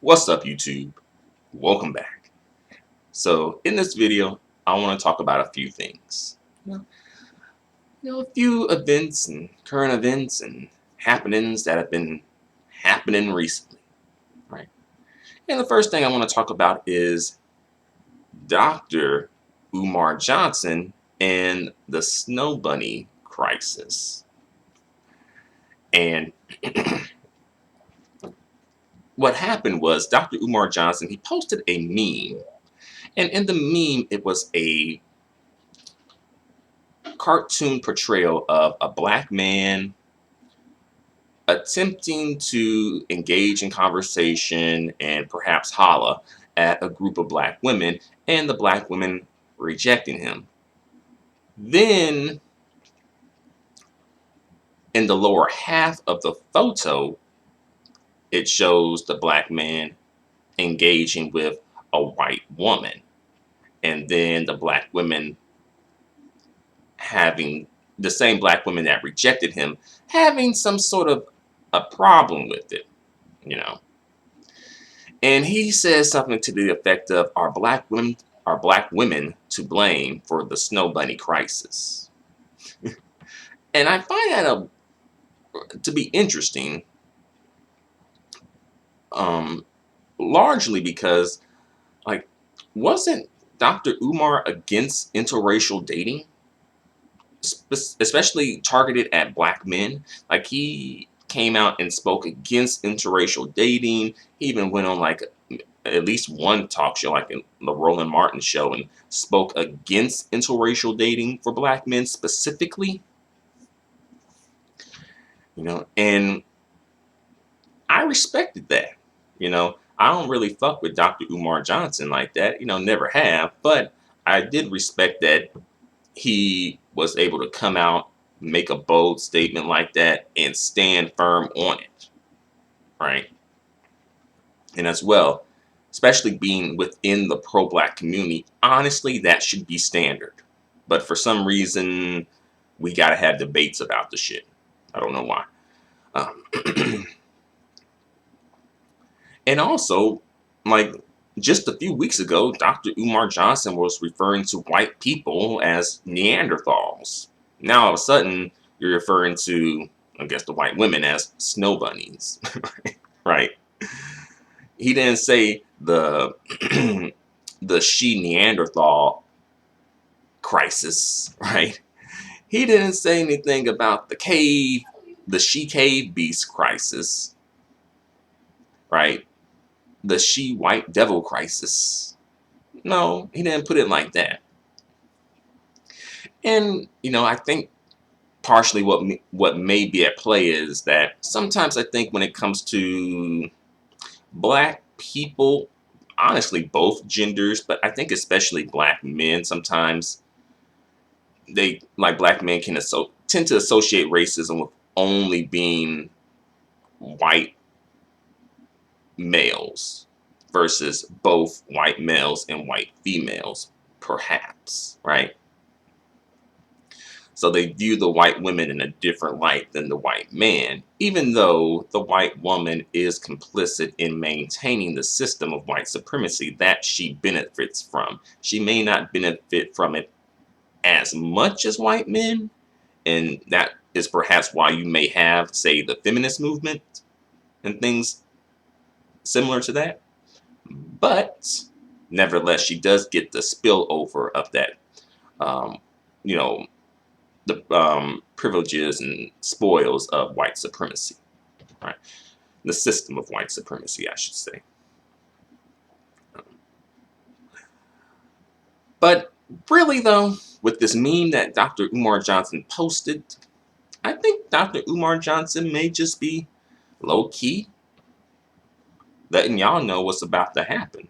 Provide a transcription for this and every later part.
What's up, YouTube? Welcome back. So in this video, I want to talk about a few things. A few events and current events and happenings that have been happening recently, right? And the first thing I want to talk about is Dr. Umar Johnson and the Snow Bunny crisis. And what happened was Dr. Umar Johnson, he posted a meme. And in the meme, it was a cartoon portrayal of a black man attempting to engage in conversation and perhaps holla at a group of black women, and the black women rejecting him. Then, in the lower half of the photo, it shows the black man engaging with a white woman, and then the black women having the same black women that rejected him having some sort of a problem with it, you know. And he says something to the effect of, are black women to blame for the Snow Bunny crisis? And I find that to be interesting, largely because, like, wasn't Dr. Umar against interracial dating, especially targeted at black men? Like, he came out and spoke against interracial dating. He even went on like at least one talk show, like in the Roland Martin show, and spoke against interracial dating for black men specifically. And I respected that. I don't really fuck with Dr. Umar Johnson like that, never have, but I did respect that he was able to come out, make a bold statement like that, and stand firm on it, right? And as well, especially being within the pro-black community, honestly, that should be standard. But for some reason, we gotta have debates about the shit. I don't know why. And also, like, just a few weeks ago, Dr. Umar Johnson was referring to white people as Neanderthals. Now, all of a sudden, you're referring to, I guess, the white women as snow bunnies, right? He didn't say the the she Neanderthal crisis, right? He didn't say anything about the she cave beast crisis, right? The she white devil crisis. No, he didn't put it like that. And I think partially what may be at play is that sometimes I think when it comes to black people, honestly both genders, but I think especially black men, sometimes black men can tend to associate racism with only being white males versus both white males and white females, perhaps, right? So they view the white women in a different light than the white man, even though the white woman is complicit in maintaining the system of white supremacy that she benefits from. She may not benefit from it as much as white men, and that is perhaps why you may have, say, the feminist movement and things similar to that. But nevertheless, she does get the spillover of that, the privileges and spoils of white supremacy, right? The system of white supremacy, I should say. But really, though, with this meme that Dr. Umar Johnson posted, I think Dr. Umar Johnson may just be low-key letting y'all know what's about to happen.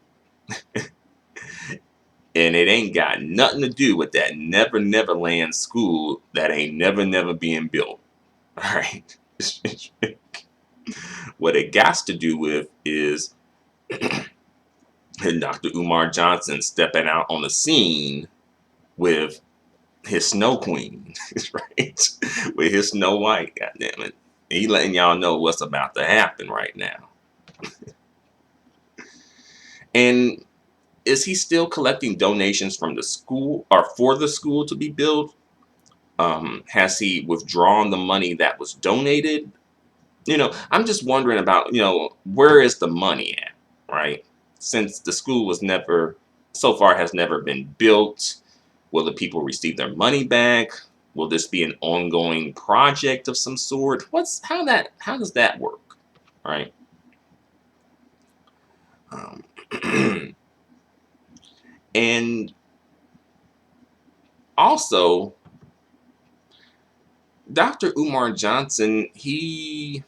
And it ain't got nothing to do with that Never Never Land school that ain't never being built. All right. What it got to do with is Dr. Umar Johnson stepping out on the scene with his Snow Queen, right? With his Snow White, goddammit. He letting y'all know what's about to happen right now. And is he still collecting donations from the school or for the school to be built? Has he withdrawn the money that was donated? I'm just wondering about, where is the money at, right? Since the school was never, so far has never been built, will the people receive their money back? Will this be an ongoing project of some sort? How does that work, right? Um, and also, Dr. Umar Johnson, he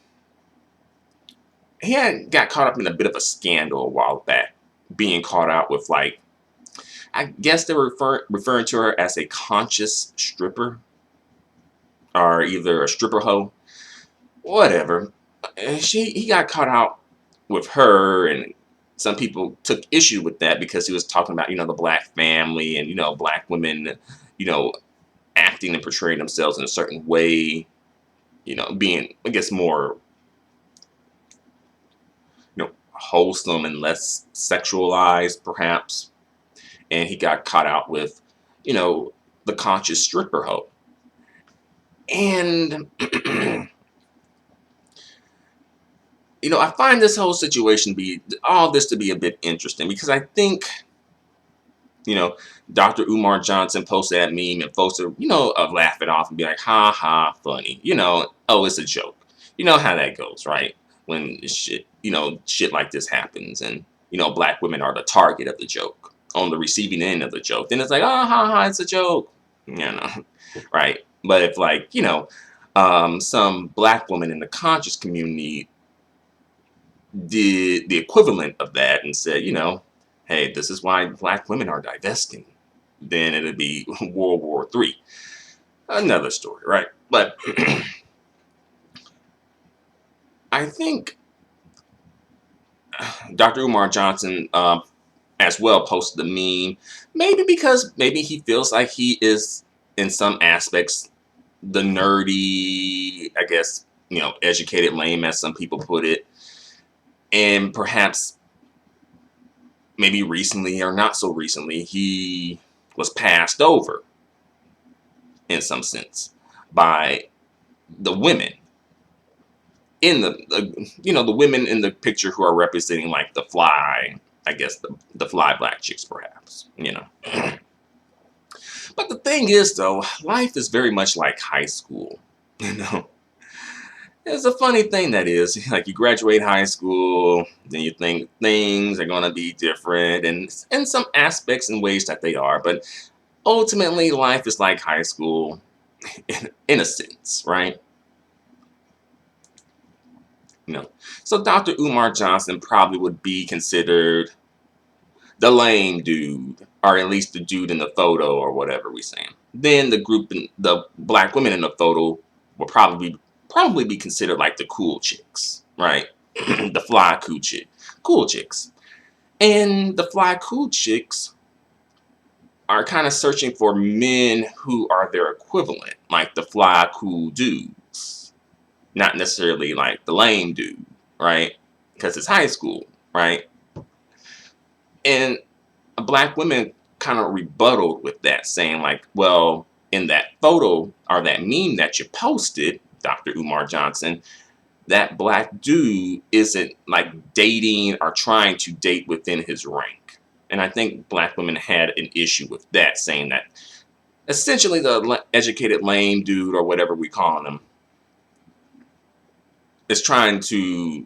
had got caught up in a bit of a scandal a while back, being caught out with, like, I guess they were referring to her as a conscious stripper, or either a stripper hoe, whatever. He got caught out with her, and some people took issue with that because he was talking about, the black family and, black women, you know acting and portraying themselves in a certain way, being, I guess, more, wholesome and less sexualized, perhaps. And he got caught out with, the conscious stripper hoe. And, I find this whole situation to be a bit interesting, because I think, you know, Dr. Umar Johnson posted that meme and folks are, laugh it off and be like, ha ha, funny. Oh, it's a joke. You know how that goes, right? When shit like this happens, and, black women are the target of the joke, on the receiving end of the joke. Then it's like, ah, ha ha, it's a joke. Right? But if, like, some black woman in the conscious community did the equivalent of that and said, hey, this is why black women are divesting, then it'd be World War III. Another story, right? But I think Dr. Umar Johnson as well posted the meme, maybe because maybe he feels like he is, in some aspects, the nerdy, I guess, educated lame, as some people put it. And perhaps, maybe recently or not so recently, he was passed over, in some sense, by the women in the women in the picture who are representing, like, the fly, I guess, the fly black chicks, perhaps. But the thing is, though, life is very much like high school. you know It's a funny thing, that is. Like, you graduate high school, then you think things are going to be different, and in some aspects and ways that they are. But ultimately, life is like high school, in a sense, right? So Dr. Umar Johnson probably would be considered the lame dude, or at least the dude in the photo, or whatever we're saying. Then the black women in the photo will probably be considered like the cool chicks, right? The fly cool chicks. And the fly cool chicks are kind of searching for men who are their equivalent, like the fly cool dudes, not necessarily like the lame dude, right? Because it's high school, right? And black women kind of rebutted with that, saying, like, well, in that photo or that meme that you posted, Dr. Umar Johnson, that black dude isn't, like, dating or trying to date within his rank. And I think black women had an issue with that, saying that essentially the educated lame dude, or whatever we call him, is trying to,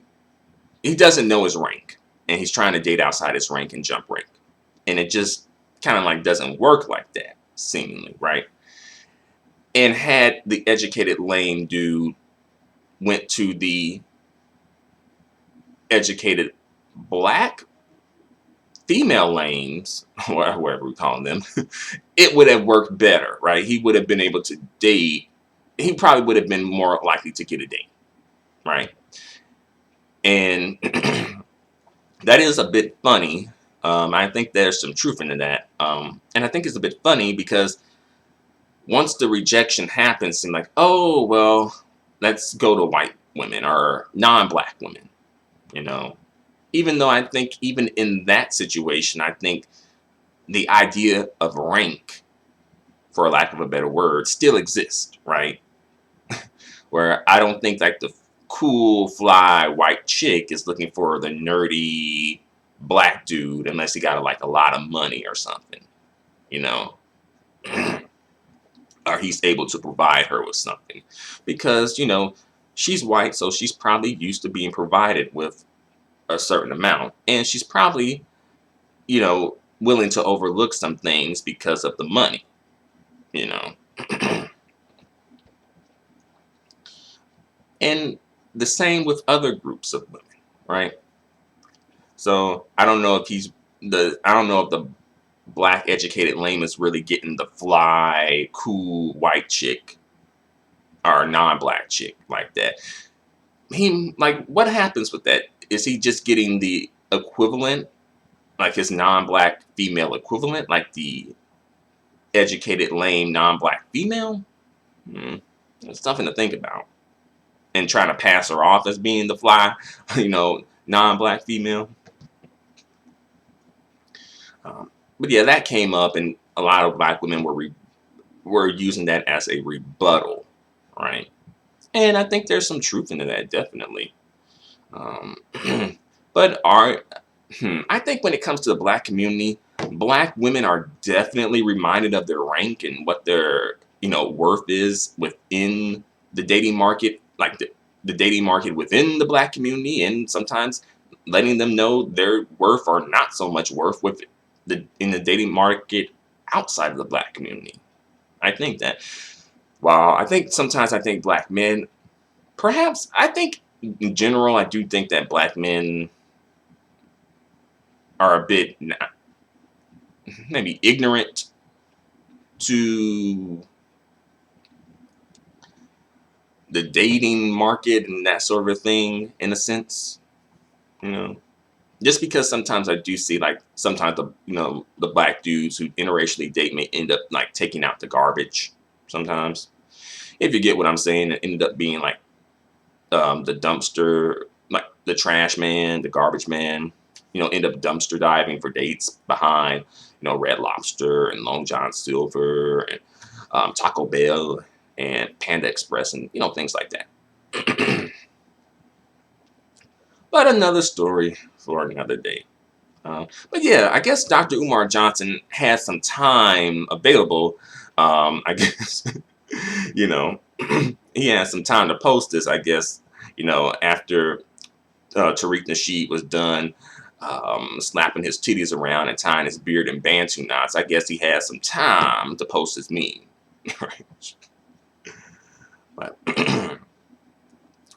he doesn't know his rank, and he's trying to date outside his rank and jump rank. And it just kind of, like, doesn't work like that, seemingly, right? And had the educated lame dude went to the educated black female lames, or whatever we call them, it would have worked better, right? He would have been able to date. He probably would have been more likely to get a date, right? And that is a bit funny. I think there's some truth into that. And I think it's a bit funny because once the rejection happens, and, like, oh, well, let's go to white women or non-black women, you know. even though I think even in that situation, I think the idea of rank, for lack of a better word, still exists, right? Where I don't think like the cool, fly white chick is looking for the nerdy black dude unless he got like a lot of money or something, you know, or he's able to provide her with something. Because, she's white, so she's probably used to being provided with a certain amount. And she's probably, willing to overlook some things because of the money, you know. And the same with other groups of women, right? So I don't know if the black educated lame is really getting the fly, cool white chick or non-black chick like that. He like what happens with that? Is he just getting the equivalent, like his non-black female equivalent, like the educated lame non-black female? It's something to think about. And trying to pass her off as being the fly, non-black female. But yeah, that came up, and a lot of black women were using that as a rebuttal, right? And I think there's some truth into that, definitely. But I think when it comes to the black community, black women are definitely reminded of their rank and what their worth is within the dating market, like the dating market within the black community, and sometimes letting them know their worth or not so much worth in the dating market outside of the black community. I think that while I think sometimes I think black men, perhaps I think in general I do think that black men are a bit maybe ignorant to the dating market and that sort of thing, in a sense, just because sometimes I do see like sometimes the black dudes who interracially date may end up like taking out the garbage sometimes, if you get what I'm saying. It ended up being like the dumpster, like the trash man, the garbage man, end up dumpster diving for dates behind Red Lobster and Long John Silver and Taco Bell and Panda Express and things like that. But another story for another day. But yeah, I guess Dr. Umar Johnson has some time available. I guess he has some time to post this. I guess after Tariq Nasheed was done slapping his titties around and tying his beard in bantu knots. I guess he has some time to post his meme. Right. But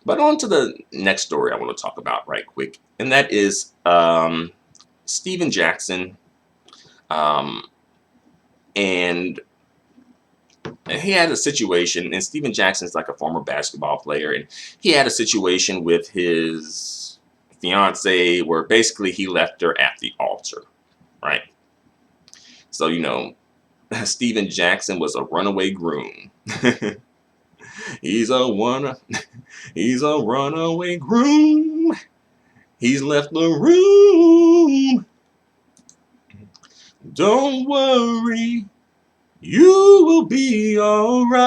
but on to the next story I want to talk about right quick, and that is Steven Jackson, and he had a situation, and Steven Jackson's like a former basketball player, and he had a situation with his fiance where basically he left her at the altar, right? So Steven Jackson was a runaway groom. He's a runaway groom. He's left the room. Don't worry, you will be alright.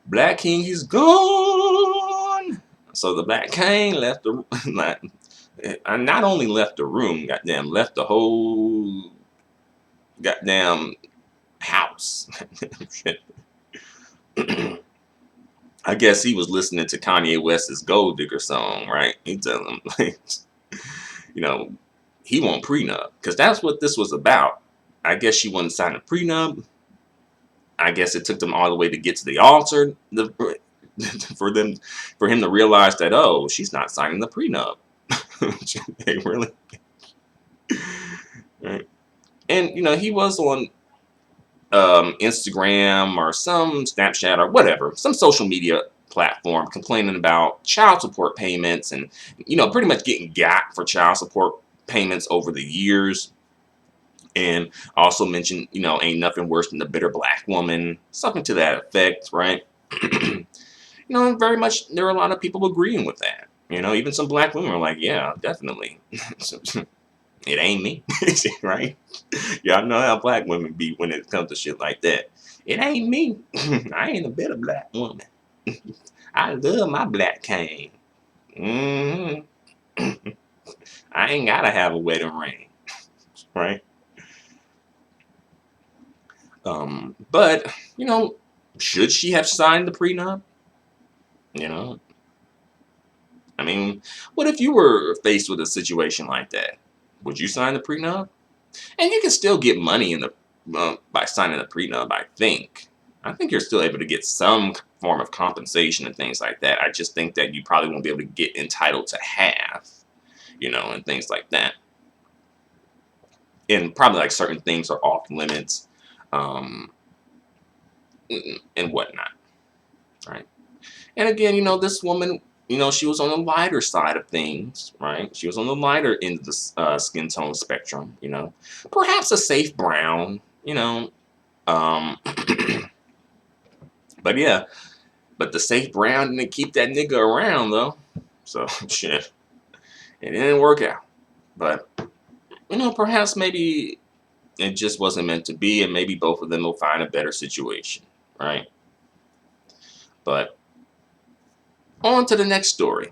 Black King is gone. So the Black King left the not only left the room, goddamn, left the whole goddamn house. I guess he was listening to Kanye West's Gold Digger song, right? He telling him like, he won't prenup, because that's what this was about. I guess she wouldn't sign a prenup. I guess it took them all the way to get to the altar for him to realize that, oh, she's not signing the prenup. Hey, really? Right. And he was on Instagram or some Snapchat or whatever, some social media platform, complaining about child support payments and pretty much getting got for child support payments over the years. And also mentioned, ain't nothing worse than the bitter black woman, something to that effect, right? very much there are a lot of people agreeing with that. Even some black women are like, yeah, definitely. It ain't me, right? Y'all know how black women be when it comes to shit like that. It ain't me. I ain't a bit of black woman. I love my black cane. hmm I ain't gotta have a wedding ring, right? But should she have signed the prenup? You know, I mean, what if you were faced with a situation like that? Would you sign the prenup? And you can still get money in the by signing the prenup. I think you're still able to get some form of compensation and things like that. I just think that you probably won't be able to get entitled to half, and things like that. And probably like certain things are off limits, um, and whatnot, right? And again, this woman, she was on the lighter side of things, right? She was on the lighter end of the skin tone spectrum, perhaps a safe brown, um, but yeah, but the safe brown didn't keep that nigga around though, so shit, it didn't work out. But perhaps maybe it just wasn't meant to be, and maybe both of them will find a better situation, right? But on to the next story.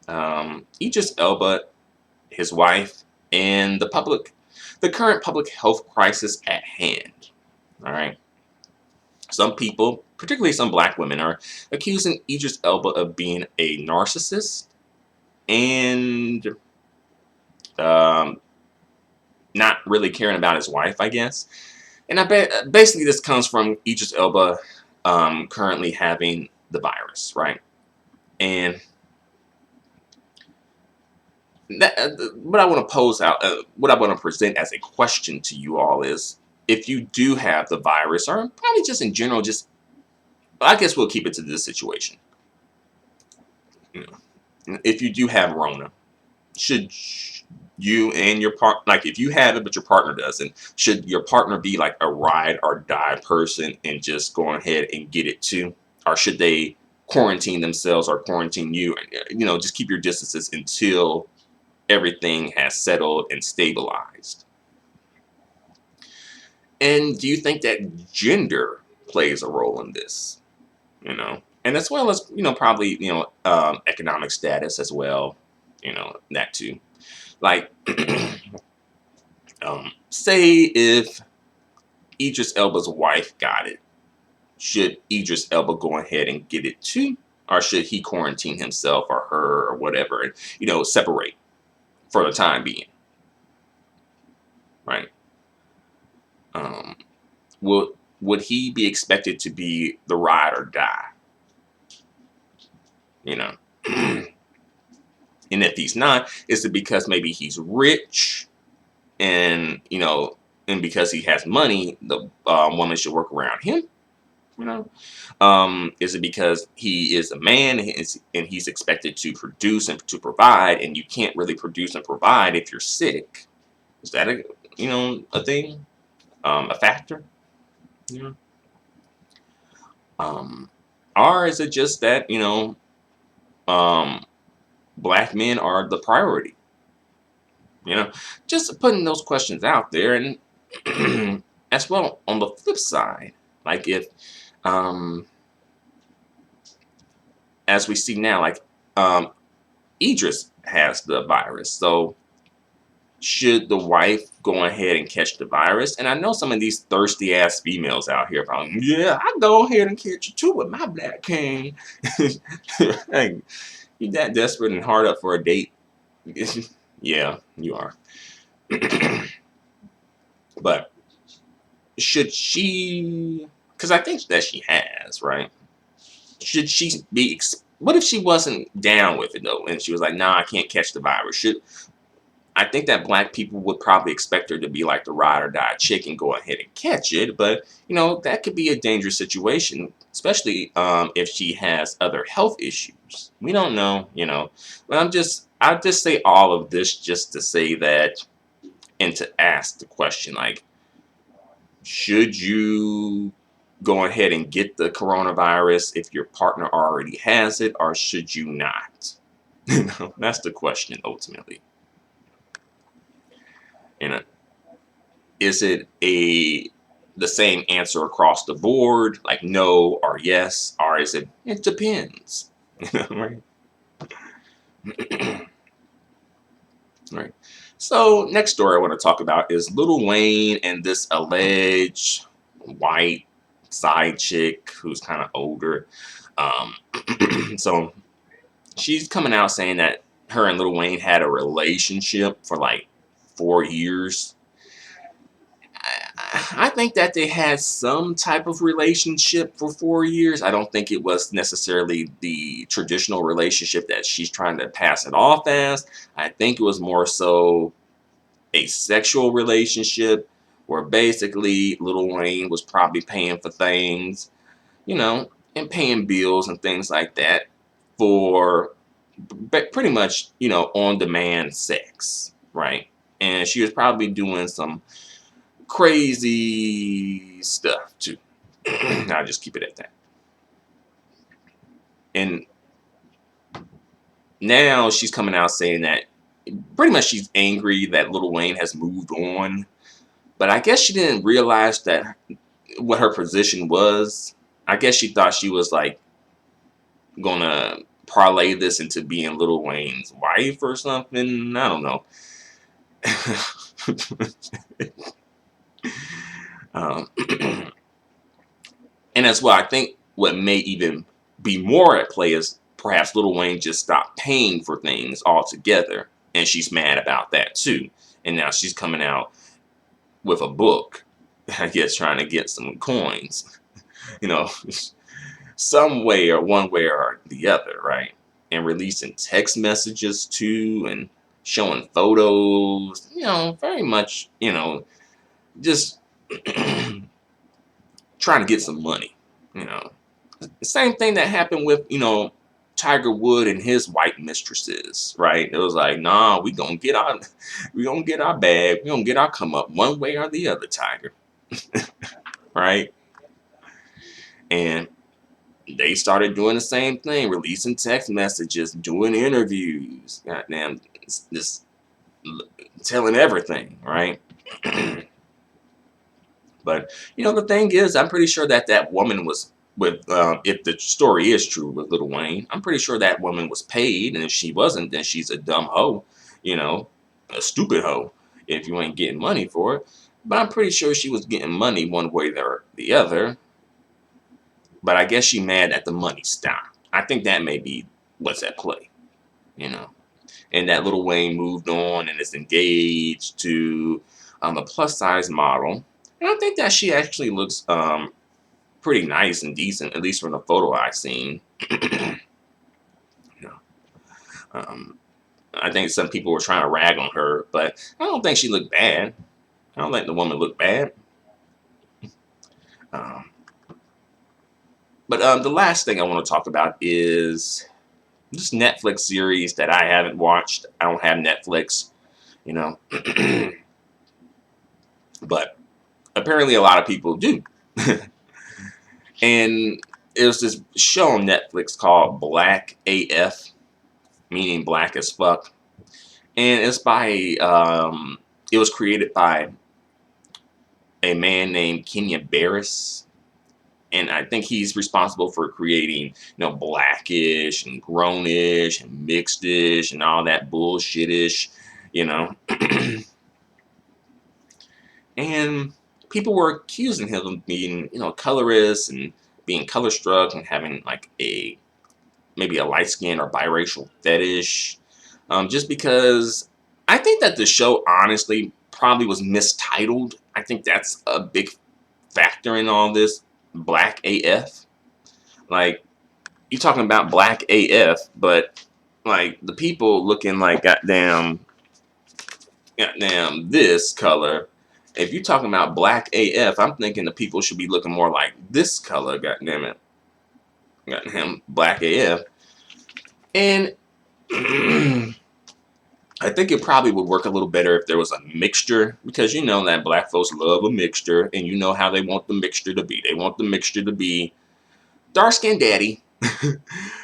Idris Elba, his wife, and the current public health crisis at hand. All right. Some people, particularly some black women, are accusing Idris Elba of being a narcissist and um, not really caring about his wife, I guess. And I bet basically this comes from Idris Elba currently having the virus, right? And what I want to pose out, what I want to present as a question to you all is, if you do have the virus, or probably just in general, I guess we'll keep it to this situation. If you do have Rona, should you and your partner, like if you have it but your partner doesn't, should your partner be like a ride or die person and just go ahead and get it too? Or should they quarantine themselves or quarantine you, and just keep your distances until everything has settled and stabilized? And do you think that gender plays a role in this? And as well as probably economic status as well, that too. Like, say if Idris Elba's wife got it, should Idris Elba go ahead and get it too, or should he quarantine himself or her or whatever, and separate for the time being, right? Um, would he be expected to be the ride or die? You know, and if he's not, is it because maybe he's rich and and because he has money, the woman should work around him? Is it because he is a man and he's expected to produce and to provide, and you can't really produce and provide if you're sick? Is that a thing, a factor? You know, um, or is it just that um, black men are the priority? Just putting those questions out there, and as well on the flip side, like if um, as we see now, like Idris has the virus, so should the wife go ahead and catch the virus? And I know some of these thirsty ass females out here probably, yeah, I go ahead and catch it too with my black king. Hey, you that desperate and hard up for a date? Yeah, you are. But should she? Because I think that she has, right? Should she be? What if she wasn't down with it though, and she was like, "Nah, I can't catch the virus." I think that black people would probably expect her to be like the ride or die chick and go ahead and catch it, but that could be a dangerous situation, especially if she has other health issues. We don't know, But I just say all of this just to say that, and to ask the question, like, should you go ahead and get the coronavirus if your partner already has it, or should you not? That's the question ultimately. You know, is it the same answer across the board, like no or yes, or is it depends? Right? Right. So next story I want to talk about is Lil Wayne and this alleged white side chick who's kind of older. Um, so she's coming out saying that her and Lil Wayne had a relationship for like 4 years. I think that they had some type of relationship for 4 years. I don't think it was necessarily the traditional relationship that she's trying to pass it off as. I think it was more so a sexual relationship where basically Lil Wayne was probably paying for things, and paying bills and things like that for pretty much, on demand sex, right? And she was probably doing some crazy stuff too. I'll just keep it at that. And now she's coming out saying that pretty much she's angry that Lil Wayne has moved on. But I guess she didn't realize that what her position was. I guess she thought she was like gonna parlay this into being Lil Wayne's wife or something. I don't know. um, and as well, I think what may even be more at play is perhaps Lil Wayne just stopped paying for things altogether, and she's mad about that too. And now she's coming out with a book, I guess, trying to get some coins, you know, some way or one way or the other, right? And releasing text messages too, and showing photos, very much, just trying to get some money, you know. The same thing that happened with, Tiger Wood and his white mistresses, right? It was like, nah, we gonna get our bag, we gonna get our come up one way or the other, Tiger, right? And they started doing the same thing, releasing text messages, doing interviews, goddamn, just telling everything, right? But the thing is, I'm pretty sure that woman was with, if the story is true with Lil Wayne, I'm pretty sure that woman was paid, and if she wasn't, then she's a dumb hoe, a stupid hoe if you ain't getting money for it. But I'm pretty sure she was getting money one way or the other. But I guess she mad at the money stopped. I think that may be what's at play, And that Lil Wayne moved on and is engaged to a plus size model. And I think that she actually looks pretty nice and decent, at least from the photo I've seen. You know, I think some people were trying to rag on her, but I don't think she looked bad. I don't think the woman looked bad. But the last thing I want to talk about is this Netflix series that I haven't watched. I don't have Netflix, but apparently a lot of people do. And it was this show on Netflix called Black AF, meaning black as fuck. And it's it was created by a man named Kenya Barris. And I think he's responsible for creating, Blackish and Grownish and Mixedish and all that bullshitish, And people were accusing him of being, colorist and being color struck and having like maybe a light skin or biracial fetish. Just because I think that the show honestly probably was mistitled. I think that's a big factor in all this. Black AF. Like, you're talking about Black AF, but like the people looking like goddamn this color. If you're talking about Black AF, I'm thinking the people should be looking more like this color, goddamn it. Goddamn Black AF. And I think it probably would work a little better if there was a mixture, because you know that black folks love a mixture, and you know how they want the mixture to be. They want the mixture to be dark skin daddy,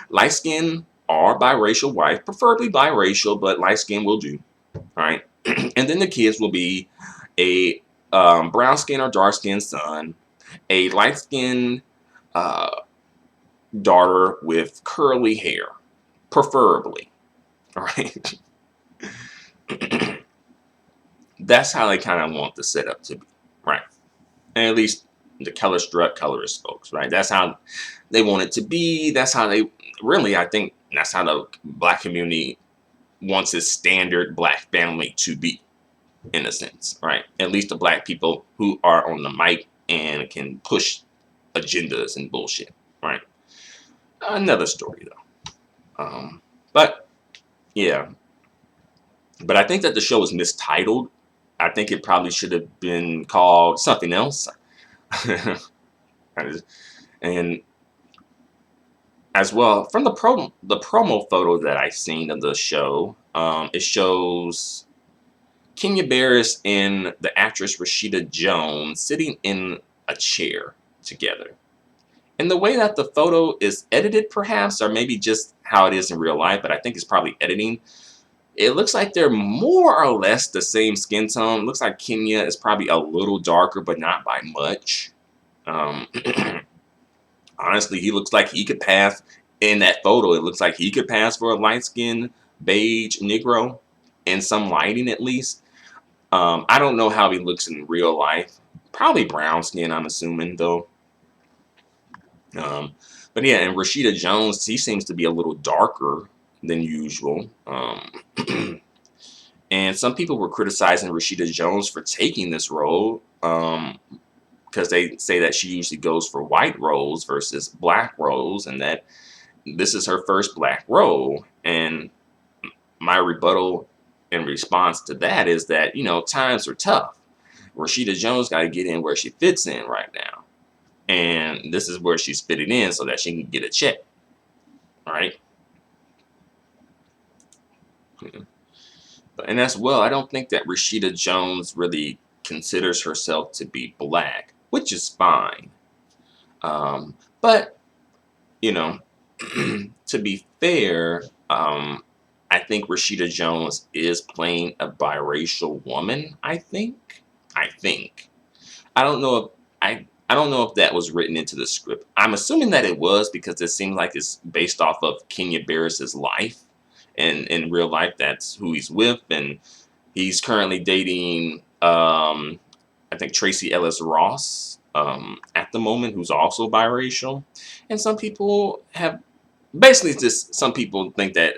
light skin or biracial wife, preferably biracial, but light skin will do. All right, and then the kids will be a brown skin or dark skin son, a light skin uh, daughter with curly hair, preferably. All right. That's how they kind of want the setup to be, right? And at least the colorist folks, right? That's how they want it to be. That's how they really, I think, that's how the black community wants its standard black family to be, in a sense, right? At least the black people who are on the mic and can push agendas and bullshit, right? Another story though. But yeah, but I think that the show is mistitled. I think it probably should have been called something else. And as well, from the promo photo that I've seen of the show, it shows Kenya Barris and the actress Rashida Jones sitting in a chair together. And the way that the photo is edited, perhaps, or maybe just how it is in real life, but I think it's probably editing. It looks like they're more or less the same skin tone. It looks like Kenya is probably a little darker, but not by much. Honestly, he looks like he could pass in that photo. It looks like he could pass for a light-skinned beige Negro in some lighting, at least. I don't know how he looks in real life. Probably brown skin, I'm assuming, though. But yeah, and Rashida Jones, he seems to be a little darker than usual. And some people were criticizing Rashida Jones for taking this role, because they say that she usually goes for white roles versus black roles, and that this is her first black role. And my rebuttal in response to that is that, you know, times are tough. Rashida Jones got to get in where she fits in right now. And this is where she's fitting in so that she can get a check. All right. And as well, I don't think that Rashida Jones really considers herself to be black, which is fine. But, you know, to be fair, I think Rashida Jones is playing a biracial woman. I think. I don't know if I don't know if that was written into the script. I'm assuming that it was, because it seems like it's based off of Kenya Barris's life, and in real life, that's who he's with, and he's currently dating, I think, Tracy Ellis Ross at the moment, who's also biracial. And some people have basically just some people think that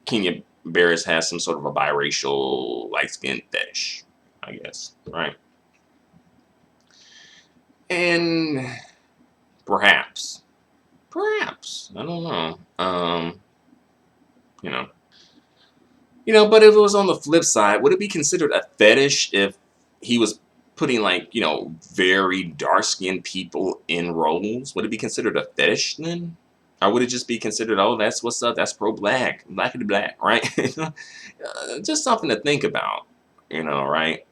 Kenya Barris has some sort of a biracial light skin fetish, I guess, right? And perhaps, I don't know. You know, but if it was on the flip side, would it be considered a fetish if he was putting, like, very dark skinned people in roles? Would it be considered a fetish then? Or would it just be considered, oh, that's what's up, that's pro-black, blackity black, right? Just something to think about, right?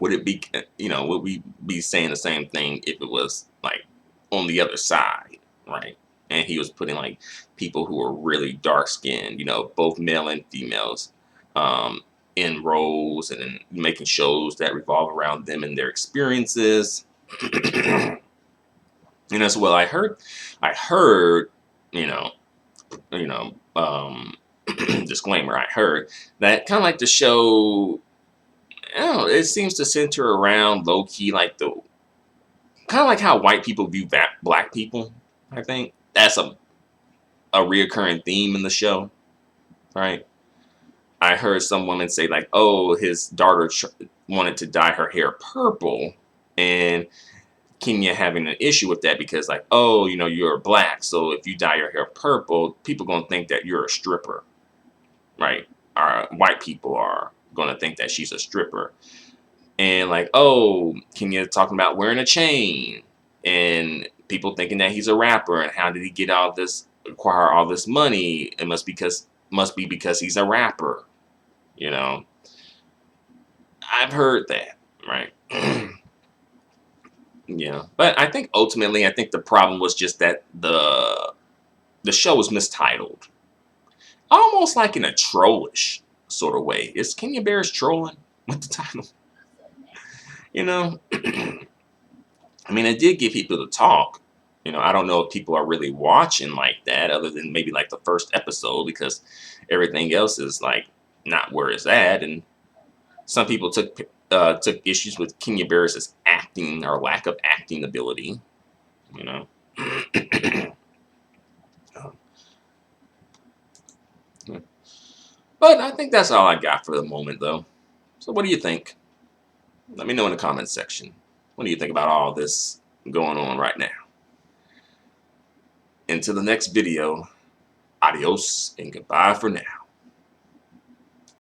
Would it be, would we be saying the same thing if it was, like, on the other side, right? And he was putting, like, people who are really dark skinned, both male and females, in roles, and making shows that revolve around them and their experiences. And as well, I heard, you know, disclaimer, I heard that kind of like the show, I don't know, it seems to center around low key, like the kind of like how white people view black people. I think that's a reoccurring theme in the show, right? I heard some woman say, like, oh, his daughter wanted to dye her hair purple, and Kenya having an issue with that because, like, oh, you're black, so if you dye your hair purple, people gonna think that you're a stripper, right? Or white people are gonna think that she's a stripper. And, like, oh, Kenya talking about wearing a chain, and people thinking that he's a rapper, and how did he get acquire all this money? It must be because must be because he's a rapper. You know, I've heard that, right? Yeah, but I think ultimately, I think the problem was just that the show was mistitled, almost like in a trollish sort of way. Is Kenya Barris trolling with the title? You know, I mean, it did get people to talk. You know, I don't know if people are really watching like that, other than maybe like the first episode, because everything else is like not where it's at, and some people took issues with Kenya Barris's acting or lack of acting ability. You know. But I think that's all I got for the moment, though. So, what do you think? Let me know in the comments section. What do you think about all this going on right now? Until the next video, adios and goodbye for now.